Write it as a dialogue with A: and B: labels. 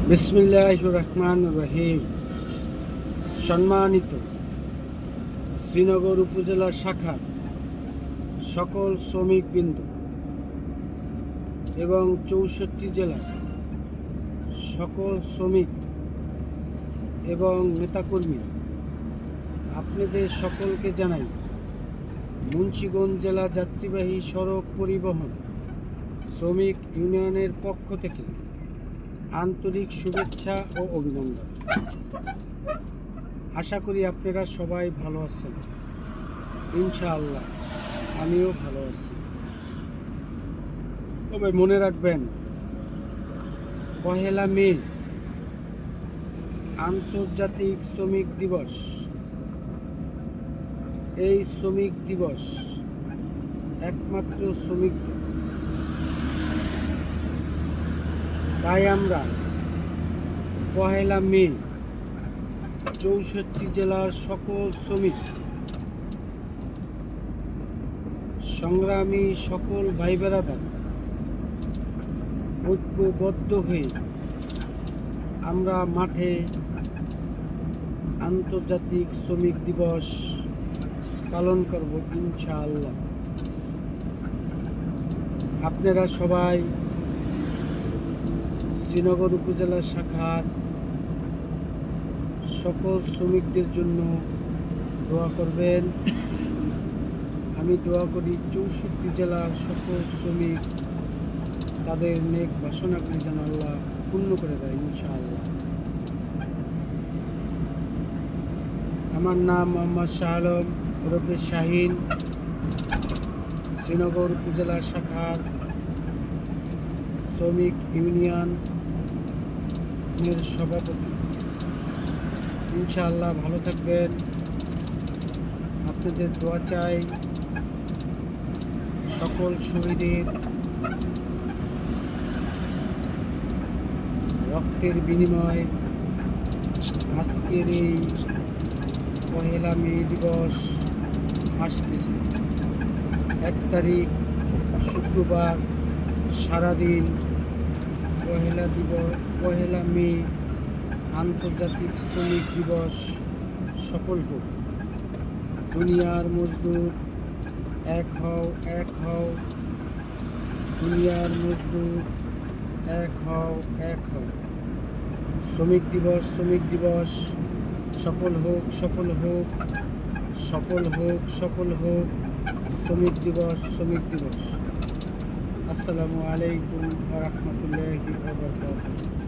A: বিসমিল্লাহির রহমানির রহিম। সম্মানিত শ্রীনগর উপজেলা শাখার সকল শ্রমিকবৃন্দ এবং ৬৪ জেলার সকল শ্রমিক এবং নেতাকর্মী, আপনাদের সকলকে জানাই মুন্সিগঞ্জ জেলা যাত্রীবাহী সড়ক পরিবহন শ্রমিক ইউনিয়নের পক্ষ থেকে আন্তরিক শুভেচ্ছা ও অভিনন্দন। আশা করি আপনারা সবাই ভালো আছেন। ইনশাআল্লাহ আমিও ভালো আছি। তবে মনে রাখবেন, ১ মে আন্তর্জাতিক শ্রমিক দিবস। এই শ্রমিক দিবস একমাত্র শ্রমিকদের, তাই আমরা ১ মে ৬৪ জেলার সকল শ্রমিক সংগ্রামী সকল ভাই বেরাদার ঐক্যবদ্ধ হয়ে আমরা মাঠে আন্তর্জাতিক শ্রমিক দিবস পালন করব ইনশাআল্লাহ। আপনারা সবাই শ্রীনগর উপজেলা শাখার সকল শ্রমিকদের জন্য দোয়া করবেন। আমি দোয়া করি ৬৪ জেলার সকল শ্রমিক তাদের নেক বাসনাগুলি যেন আল্লাহ পূর্ণ করে দেয় ইনশাআল্লাহ। আমার নাম মোহাম্মদ শাহ আলম ওরফে শাহিন, শ্রীনগর উপজেলা শাখার শ্রমিক ইউনিয়নের সভাপতি। ইনশাআল্লাহ ভালো থাকবেন, আপনাদের দোয়া চাই। সকল শহীদের রক্তের বিনিময়ে আজকের এই ১ মে দিবস আসতেছে। ১ তারিখ শুক্রবার সারাদিন ১ মে আন্তর্জাতিক শ্রমিক দিবস সফল হোক। দুনিয়ার মজদুর এক হও, এক হও, দুনিয়ার মজদুর এক হও, এক হও। শ্রমিক দিবস, শ্রমিক দিবস সফল হোক, সফল হোক, সফল হোক, সফল হোক। শ্রমিক দিবস, শ্রমিক দিবস। আসসালামু আলাইকুম ওয়া রাহমাতুল্লাহি ওয়া বারাকাতুহু।